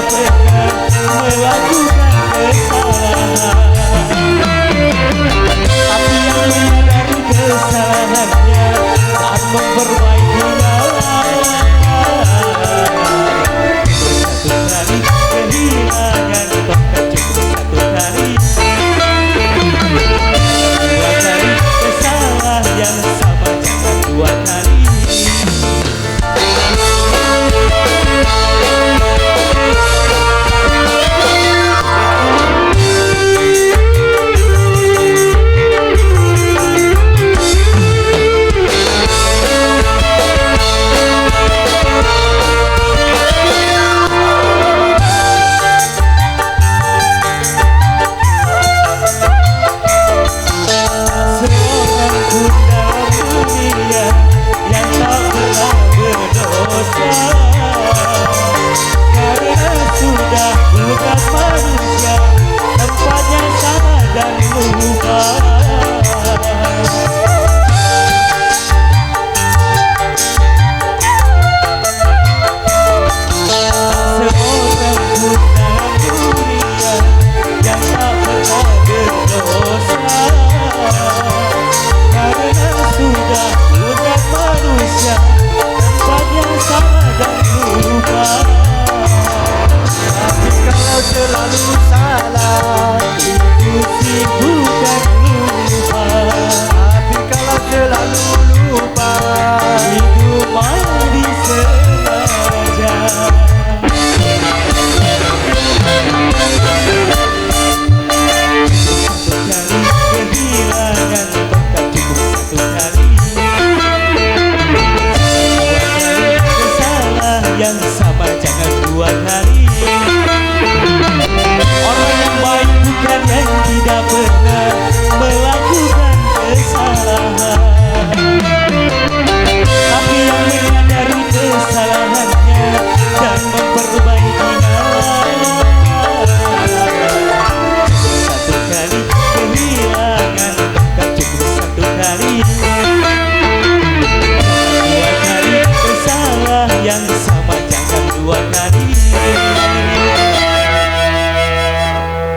pernah melakukan kesalahan. Tapi yang menyadari kesalahannya saat memperbaikinya, satu kali kehilangan tongkat cukup satu kali, dua kali kesalah yang sama jangan dua kali. Selalu salah itu sih bukan lupa, tapi kalau selalu lupa itu mah disengaja. Satu kali kehilangan tongkat cukup satu kali, dua kali kesalah yang sama jangan dua kali. Orang yang baik bukan yang tidak pernah melakukan kesalahan, tapi yang menyadari kesalahannya dan memperbaikinya. Satu kali kehilangan tongkat cukup satu kali, dua kali kesalah yang sama